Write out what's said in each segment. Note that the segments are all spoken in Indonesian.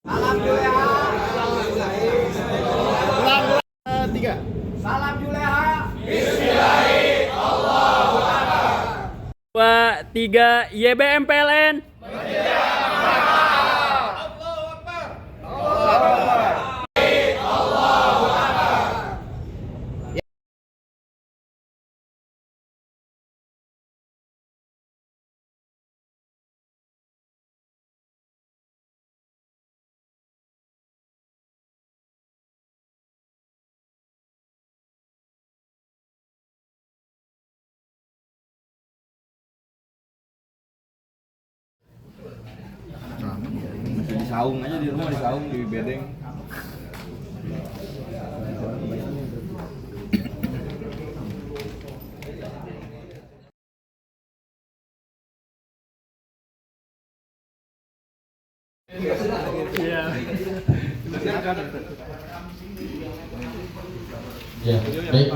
Salam Juleha. Ulang, tiga. Salam Juleha. Dua, tiga, YBM PLN. Masih di saung aja di rumah, di saung di bedeng. Ya, baik.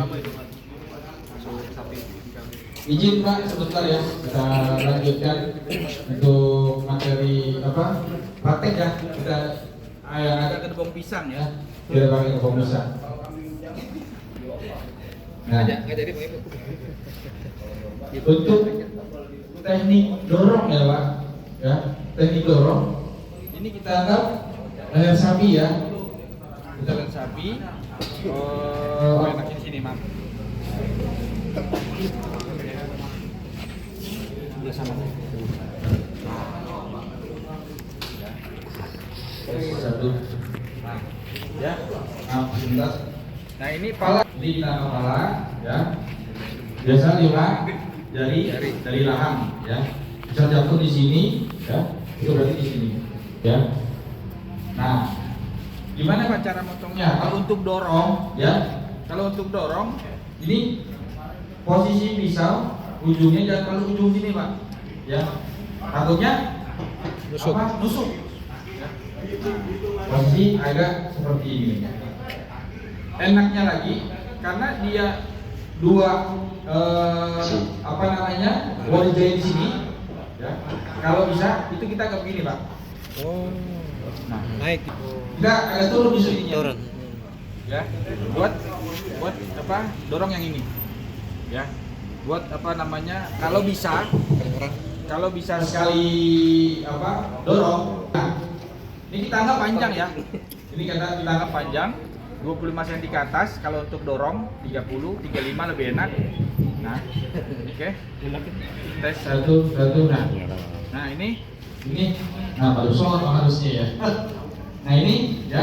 Izin Pak sebentar ya, kita lanjutkan untuk materi praktek ya. Kita Ada gerbong pisang ya. kita pakai kebun pisang. Nah, untuk teknik dorong ya Pak, ya teknik dorong. Ini kita anggap leher sapi ya. Kita lihat sapi. Enaknya di sini, Mam. Udah sama. Satu. Nah, ya. Sebentar. Nah, ini Kepala di tengah kepala ya. Biasa diulang dari rahang ya. Bisa jatuh di sini ya. Itu berarti di sini ya. Nah, gimana Pak cara motongnya? Kalau untuk dorong, kalau untuk dorong ini posisi pisau ujungnya jangan terlalu ujung sini Pak ya, takutnya nusuk ya. Posisi agak seperti ini. Enaknya lagi karena dia dua body joint sini ya. Kalau bisa itu kita ke begini Pak. nah, naik. Kita agak turun di sini. Turun. Ya. Buat dorong yang ini. Ya. Buat kalau bisa sekali dorong. Nah, ini kita anggap panjang ya. Ini kita anggap panjang 25 cm ke atas. Kalau untuk dorong 30, 35 lebih enak. Nah, oke. Tes satu. Nah, ini baru sholat harusnya ya. Nah ini ya,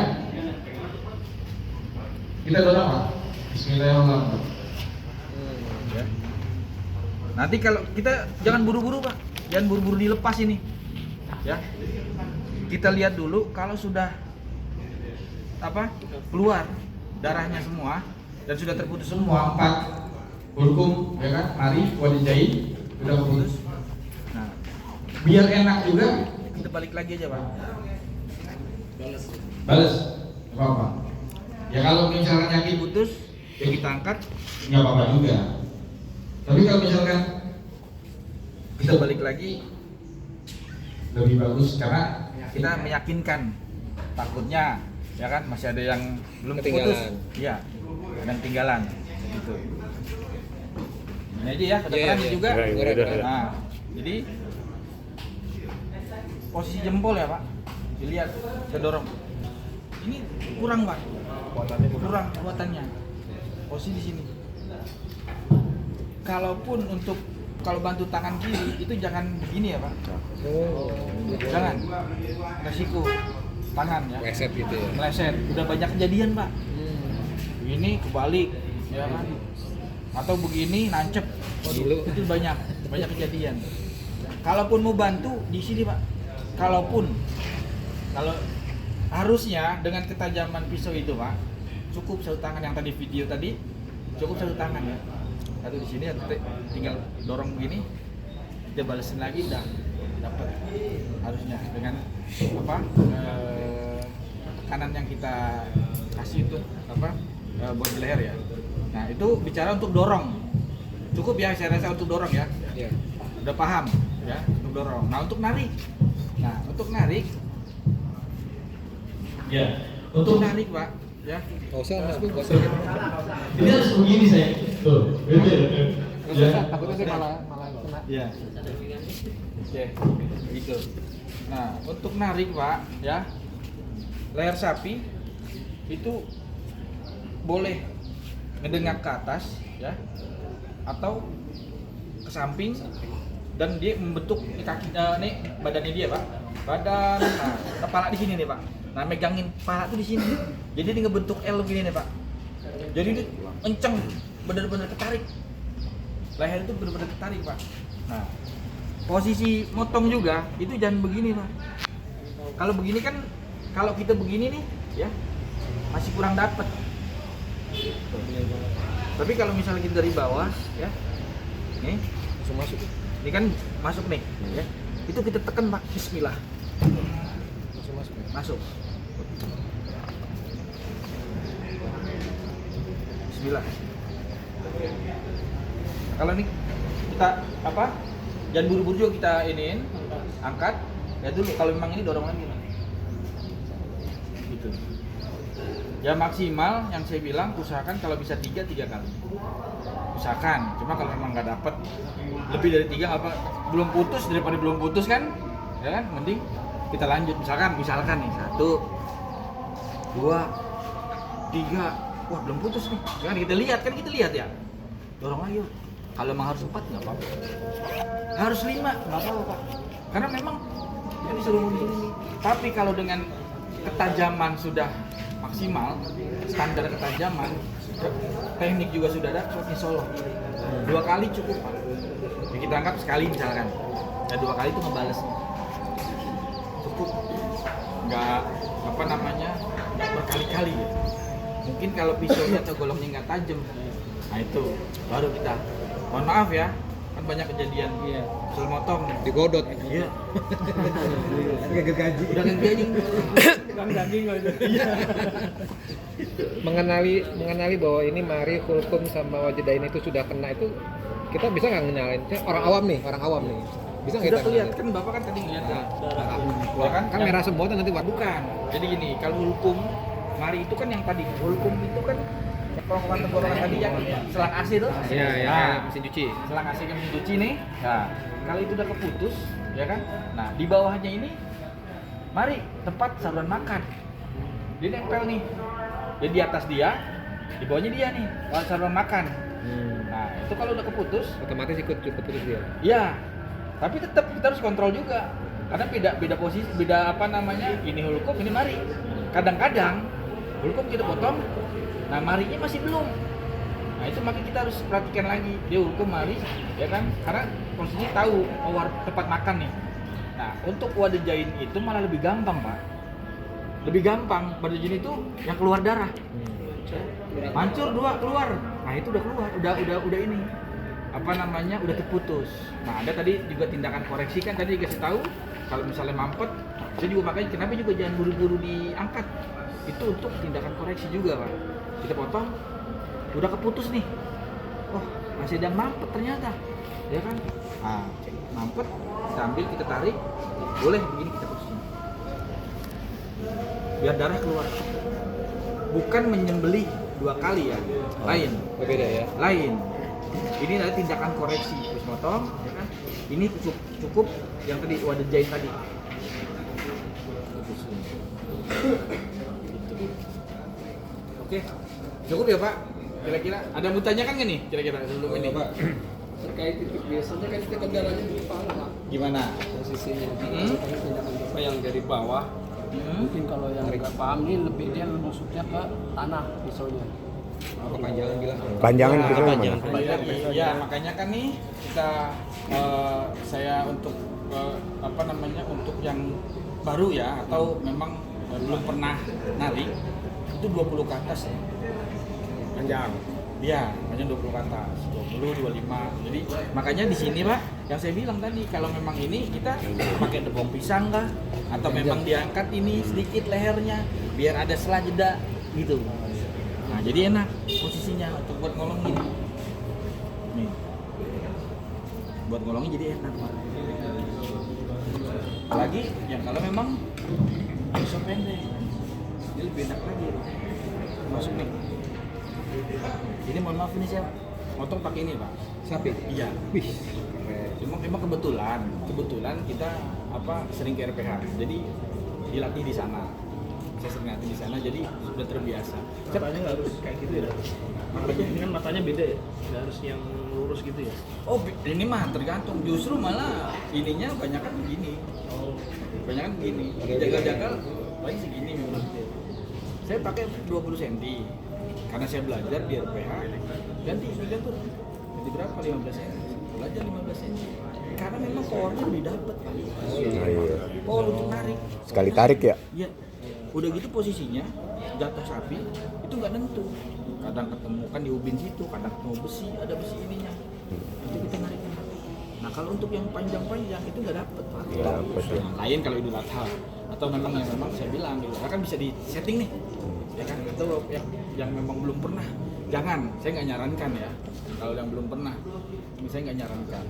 kita dorong Pak. Bismillahirrahmanirrahim. ya. Nanti kalau kita jangan buru-buru Pak, jangan buru-buru dilepas ini. Ya, kita lihat dulu kalau sudah keluar darahnya semua dan sudah terputus semua 4 hulkum ya kan, mari wadijai sudah putus. Nah, Biar enak juga, kita balik lagi aja Pak. balas apa-apa. Ya kalau misalkan yakin Putus, ya kita angkat, nggak apa-apa juga. Tapi kalau misalkan kita balik lagi, lebih bagus karena kita meyakinkan. Takutnya ya kan masih ada yang belum putus. Iya. Ada yang ketinggalan gitu. Ini aja ya, kedengeran juga. Nah, jadi posisi jempol ya Pak. Dilihat, kita dorong. Ini kurang Pak. Kurang kuatannya. Posisi di sini. Kalau bantu tangan kiri itu jangan begini ya Pak. Jangan. Resiko tangan ya. Meleset gitu ya. Meleset. Udah banyak kejadian Pak. Begini kebalik, ya kan? Atau begini nancep. Waduh, itu banyak kejadian. Kalaupun mau bantu di sini Pak. Kalau harusnya dengan ketajaman pisau itu Pak, cukup satu tangan yang tadi video tadi, cukup satu tangan ya. Satu di sini, tinggal dorong begini, kita balesin lagi udah dapat harusnya dengan tekanan yang kita kasih itu buat di leher ya. Nah itu bicara untuk dorong, cukup ya saya rasa untuk dorong ya. Udah paham ya untuk dorong. Nah untuk narik Ya, untuk narik Pak, ya. Nggak usah mas, nggak usah. ini harus begini saya. Tuh, gitu ya. Takutnya sih malah kena. Ya. Oke, gitu. Nah, untuk narik Pak, ya, leher sapi itu boleh ngedengak ke atas, ya, atau ke samping, dan dia membentuk di kaki, nih badannya dia Pak, badan, nah, kepala di sini nih Pak. Nah, megangin kepala tuh di sini, jadi dia ngebentuk L begini nih Pak. Jadi dia kenceng, benar-benar ketarik. Leher itu benar-benar ketarik Pak. Nah, posisi motong juga itu jangan begini Pak. Kalau begini kan, kalau kita begini nih, ya masih kurang dapet. Tapi kalau misalnya kita dari bawah, ya, nih, Langsung masuk. ini kan masuk nih, ya, itu kita tekan Pak, Bismillah, Langsung masuk. masuk. Bismillah. Kalau ini kita apa? Jangan buru-buru juga kita iniin, angkat. Ya dulu kalau memang ini dorong lagi. Gitu. Ya maksimal yang saya bilang usahakan kalau bisa 3 kali. Usahakan. Cuma kalau memang nggak dapat lebih dari 3 apa belum putus, daripada belum putus kan, ya kan, mending kita lanjut. Misalkan nih 1, 2, 3, wah belum putus nih. Kan kita lihat ya. Dorong lagi. Yuk. Kalau memang harus 4 nggak apa-apa. Harus 5 nggak apa-apa Pak. Karena memang ini disuruh begini. Tapi kalau dengan ketajaman sudah maksimal, standar ketajaman, teknik juga sudah ada, insya Allah 2 kali cukup Pak. Ya, kita anggap sekali misalkan, ya 2 kali itu ngebales cukup, nggak apa namanya, nggak berkali-kali gitu. Mungkin kalau pisaunya atau golongnya nggak tajam, nah itu baru kita, mohon maaf ya, kan banyak kejadian soal motong Digodot. iya Gak gaji. udah gaji mengenali bahwa ini mari hulkum sama wajedain itu sudah kena itu, kita bisa nggak ngenalin? Orang awam nih bisa nggak sudah kita kelihatan ngenalin? kan bapak kan tadi ngeliat ya Wah, kan yang- merah semua tuh nanti warna. bukan, jadi gini, kalau hulkum mari itu kan yang tadi, hulkum itu kan kelongkongan tenggorokan tadi yang selang AC tuh. Iya, Nah, mesin cuci. selang AC ke mesin cuci nih. Nah, kalau itu udah keputus, ya kan? Nah, di bawahnya ini mari tempat saluran makan. Dia nempel nih. Jadi di atas dia, di bawahnya dia nih, saluran makan. Nah, itu kalau udah keputus, Otomatis ikut putus dia. ya. Tapi tetap kita harus kontrol juga. Karena beda posisi, beda apa namanya? Ini hulkum, ini mari. Kadang-kadang hulkum kita potong, nah marinya masih belum. Nah itu maka kita harus perhatikan lagi, dia hulkum mari, ya kan? Karena posisi tahu tempat makan nih. Nah untuk wadah jain itu malah lebih gampang Pak. Lebih gampang, wadah jain itu yang keluar darah. Mancur 2 keluar, nah itu udah keluar, udah ini apa namanya, udah terputus. Nah ada tadi juga tindakan koreksi kan tadi dikasih tahu, kalau misalnya mampet, saya juga makanya kenapa juga jangan buru-buru diangkat. Itu untuk tindakan koreksi juga Pak. Kita potong, udah keputus nih, wah masih ada mampet ternyata, ya kan? Nah, mampet, kita ambil, kita tarik, boleh begini kita putusin, biar darah keluar. Bukan menyembelih 2 kali ya, lain. Berbeda ya. Lain. Ini adalah tindakan koreksi, terus motong, ya kan? Ini cukup yang tadi wadah jain tadi. Oke, cukup ya Pak. Kira-kira ada mau tanyakan nggak nih kira-kira sebelum ini? Pak, terkait itu biasanya kan kita kendalanya di kepala Pak. Gimana? Posisinya. Hmm? Apa yang dari bawah? Mungkin kalau yang nggak paham ini lebih dia menusuknya ke tanah pisaunya. Kepanjangan bilang. Panjangan Ya, pisaunya panjang. mana? Ya, makanya kan nih kita saya untuk apa namanya, untuk yang baru ya atau memang belum pernah narik itu 20 ke atas ya. Panjang. Iya, panjang 20 ke atas, 20, 25. Jadi makanya di sini Pak, yang saya bilang tadi kalau memang ini kita pakai debong pisang kah atau memang diangkat ini sedikit lehernya biar ada sela jeda gitu. Nah, jadi enak posisinya untuk buat ngolongin. Nih. Buat ngolongin jadi enak Pak. Apalagi yang kalau memang pisau pendek. Ini lebih enak lagi. Masuk nih. Ini mohon maaf ini saya motong pakai ini Pak. Sapi. Iya. Wih. Cuma kebetulan kita sering ke RPH. Jadi dilatih di sana. Saya sering latih di sana jadi sudah terbiasa. Matanya nggak harus kayak gitu ya. Matanya ini kan matanya beda ya. Nggak harus yang lurus gitu ya. Oh, ini mah tergantung. Justru malah ininya banyak kan begini. Oh. Banyak kan begini. Jagal-jagal paling segini memang. Saya pakai 20 cm. Karena saya belajar di RPH, ganti berapa? 15 cm. Belajar 15 cm. Karena memang powernya lebih dapat. Power untuk narik. Sekali tarik ya? Iya. Udah gitu posisinya jatuh sapi itu nggak nentu. Kadang ketemu kan di ubin situ, kadang ketemu besi, ada besi ininya. Itu kita narik. Nah kalau untuk yang panjang-panjang itu nggak dapet Pak. Nggak dapet, ya. Lain kalau Idul Adha atau memang saya bilang Idul Adha kan bisa di setting nih, ya kan? Atau yang memang belum pernah, jangan. Saya nggak nyarankan ya. Kalau yang belum pernah, saya nggak nyarankan.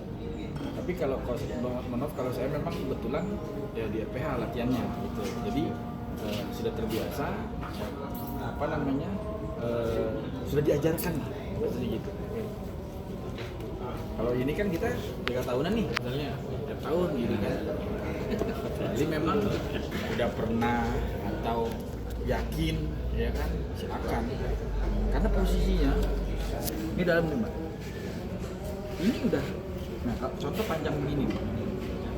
Tapi kalau kalau saya memang kebetulan ya di RPH latihannya gitu. Jadi sudah terbiasa sudah diajarkan lah gitu. Kalau ini kan kita 3 tahunan nih misalnya, 3 tahun gitu kan. Jadi memang udah pernah atau yakin ya kan, silakan. Karena posisinya ini dalam nih Mbak. Ini udah, nah contoh panjang begini,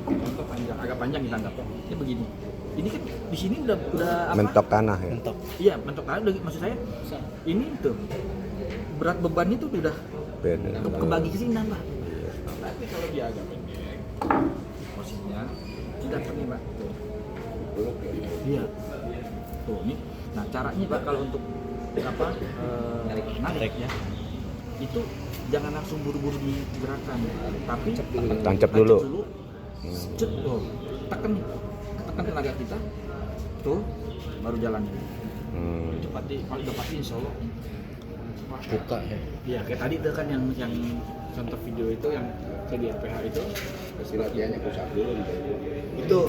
contoh panjang, agak panjang kita anggap. Ini begini. Ini kan di sini udah apa? Mentok tanah ya? Iya, mentok tanah. Maksud saya, ini tuh berat beban itu udah Beda. kebagi ke sini nambah. Tapi kalau dia agak pendek, posisinya tidak nih Pak. Iya. Tuh ini. Nah caranya Pak kalau untuk narik ya, itu jangan langsung buru-buru digerakkan, tapi Tancap dulu. Cet, tuh, tekan tenaga kita, tuh baru jalan. Cepat kalau udah pasti insya Allah Buka ya. Iya kayak tadi itu kan yang contoh video itu yang saya di RPH itu Latihannya push up dulu. itu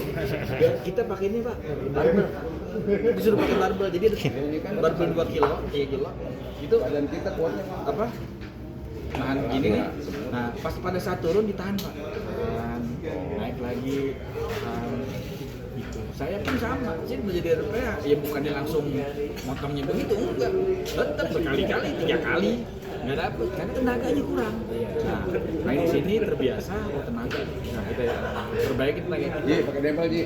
kita pakai ini Pak, barbel. Disuruh pakai barbel, jadi ada barbel 2 kilo, 3 kilo. Itu Badan kita kuatnya apa? Nahan gini nih. Nah, pas pada saat turun ditahan Pak. Tahan, naik lagi, tahan. Gitu. Saya pun sama, saya menjadi RPH, ya bukannya langsung motongnya begitu, enggak. Tetap berkali-kali, 3 kali nggak dapet, karena tenaganya kurang. Nah, main di sini terbiasa, tenaga. Nah, kita perbaiki tenaga kita. Ji, pakai dempel Ji.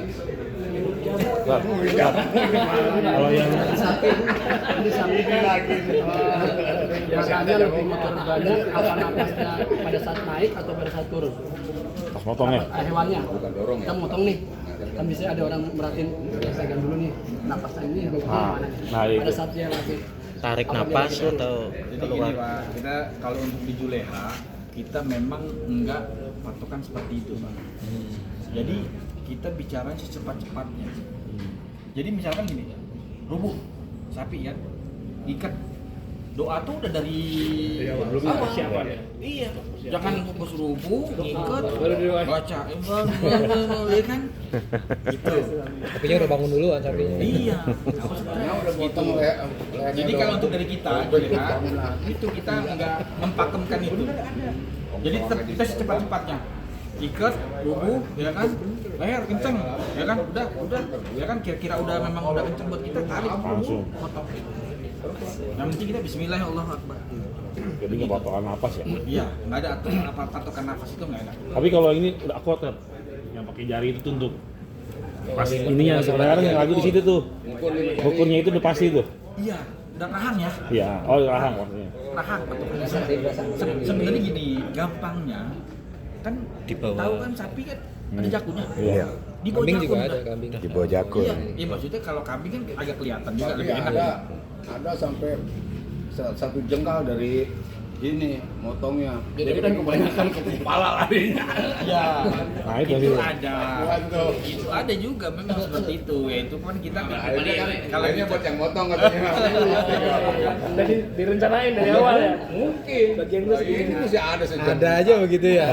Kalau yang Di samping lagi. Makanya lebih motor banyak apa napasnya pada saat naik atau pada saat turun. pas motongnya. Hewannya. Bukan dorong ya? Kita motong nih. Kan bisa ada orang merhatiin, ya saya dulu nih napasnya ini mana nih. Pada saat dia lagi Tarik apa napas dia lagi turun. atau Jadi gini Pak, kita kalau untuk di Juleha, kita memang enggak patokan seperti itu Pak. Jadi kita bicara secepat-cepatnya. Jadi misalkan gini, rubuh sapi kan, ikat. Doa tuh udah dari awal. Iya, jangan fokus rubuh, ikat, baca, ya kan? Gitu. sapinya udah bangun dulu kan sapinya. Iya. Gitu. Jadi kalau untuk dari kita, Juleha, itu kita nggak mempakemkan itu. Jadi tetap kita secepat-cepatnya. Ikat, rubuh, ya kan? Leher kenceng, ya kan? Udah, ya kan? Kira-kira udah memang udah kenceng buat kita tarik, Langsung. potong. Yang penting kita Bismillah, Allah Akbar. Jadi nggak patokan napas ya. Iya, nggak ada apa patokan nafas itu nggak ada. Tapi kalau ini udah kuat kan, yang pakai jari itu tunduk. Pas ininya sebenarnya yang lagi di situ tuh. Ukurnya itu udah pasti tuh. Iya, udah rahang ya. Iya, oh rahang maksudnya. Rahang patokannya. Sebenarnya gini, gampangnya kan Di bawah. tahu kan sapi kan ada jakunya. Iya. Di bawah Kambing jakun juga udah. ada kambing. Di bawah jakun. Iya, iya maksudnya kalau kambing kan agak kelihatan juga lebih enak. ada sampai 1 jengkal dari Gini, motongnya. Jadi kan kebanyakan ke kepala larinya. Ya, Nah, itu ada. Itu ada juga memang seperti itu. Ya itu kan kita Kalau ini buat yang motong katanya. Jadi direncanain dari awal ya. Mungkin. Bagian lu Ini masih ada sejak. Ada aja begitu ya.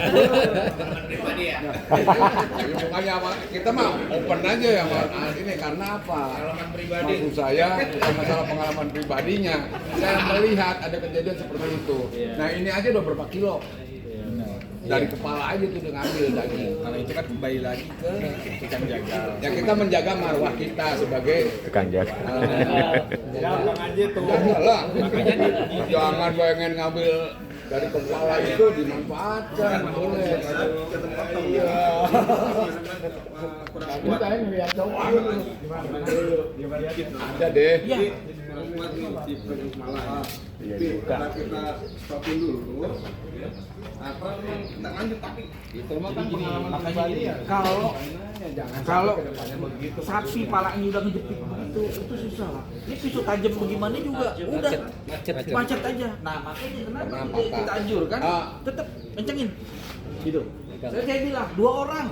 Bukannya apa, kita mah open aja ya ini karena apa? Maksud saya bukan masalah pengalaman pribadinya. Saya melihat ada kejadian seperti itu. Nah ini aja udah berapa kilo? Dari kepala aja tuh udah ngambil daging. Kalau itu kan kembali lagi ke tukang jagal. Ya kita menjaga marwah kita sebagai Tukang jaga. jangan aja tuh. Janganlah. Jangan pengen ngambil dari kepala itu dimanfaatkan boleh. Iya. Ini kayak ngeliat doang. Ada deh. Iya. Kita stopin dulu. Apa kita lanjut tapi Itu mah kan pengalaman Makanya pribadi gini, ya. kalau sapi palanya udah ngejepit begitu, itu susah lah. Ini pisau tajam bagaimana juga, udah macet aja. Nah makanya kenapa kita anjurkan tetap kencengin, gitu. Saya bilang 2 orang,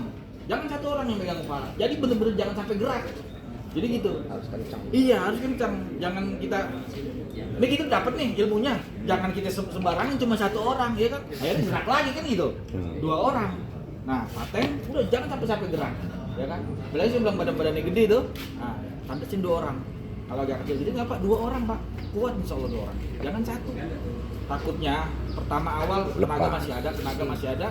jangan 1 orang yang megang kepala. Jadi bener-bener jangan sampai gerak. Jadi gitu. Harus kencang. Iya harus kencang. Jangan kita, ini kita dapat nih ilmunya. Jangan kita sembarangan cuma 1 orang, ya kan? Akhirnya gerak lagi kan gitu. 2 orang. Nah, paten udah jangan sampai gerak, ya kan? Apalagi saya bilang badan-badannya gede tuh. Nah, pantesin 2 orang. Kalau agak kecil gede nggak Pak? 2 orang Pak. Kuat insya Allah 2 orang. Jangan 1. Takutnya pertama awal tenaga masih ada.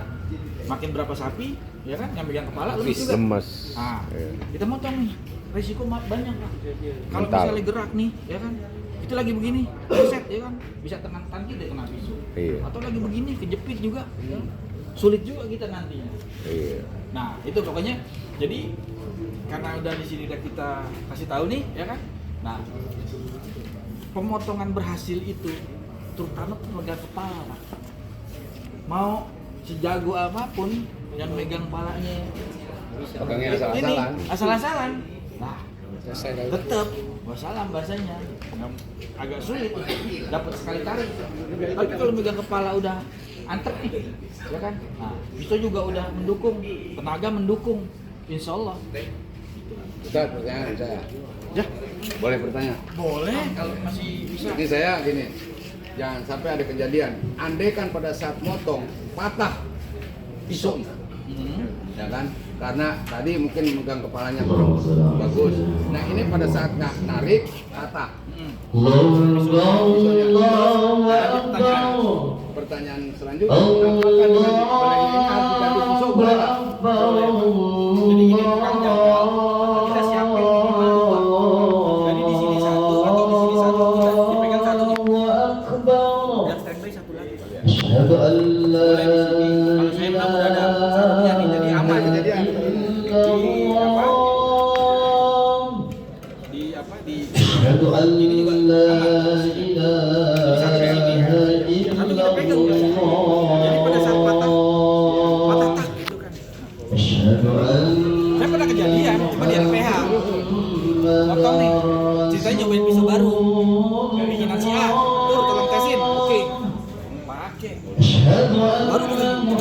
Makin berapa sapi, ya kan? Yang pegang kepala lebih juga. Lemes. Nah, Iya. kita motong nih. Resiko banyak Pak. Kalau Mental. misalnya gerak nih, ya kan? Itu lagi begini, reset ya kan? Bisa tangan kita kena pisau. Iya. Atau lagi begini, kejepit juga. Ya. Sulit juga kita nantinya. Iya. Nah, itu pokoknya jadi karena udah di sini udah kita kasih tahu nih, ya kan? Nah, pemotongan berhasil itu terutama pemegang kepala, Pak. Mau sejago apapun yang megang kepalanya Pegangnya ini asal-asalan. asal-asalan. Nah, tetap wassalam bahasanya. Agak sulit dapat sekali tarik. Tapi kalau megang kepala udah antep nih, ya kan? Nah, pisau juga udah mendukung, tenaga mendukung, insya Allah. Ustaz, pertanyaan saya. Ya, Boleh bertanya? boleh kalau masih bisa. Jadi saya gini, jangan sampai ada kejadian. Andai kan pada saat motong patah pisau, ya kan? Karena tadi mungkin megang kepalanya kurang bagus. Nah ini pada saat narik patah. Pertanyaan selanjutnya, apakah dengan belengnya ini harus diganti pisau boleh nggak? Jadi gini tukang jagal, kita siapin minimal 2. Jadi di sini 1 atau di sini 1, kita dipegang 1 nih. Dan standby 1 lagi. Boleh di sini. Kalau saya bilang udah ada satunya nih, jadi aman. Jadi di ini juga aman. Jadi 1 di sini, 1 kita pegang. Jadi pada saat patah tak gitu kan. Saya pernah kejadian, cuma di RPH potong nih, ceritanya nyobain pisau baru bikinan si A, tolong tesin, oke pakai baru begini,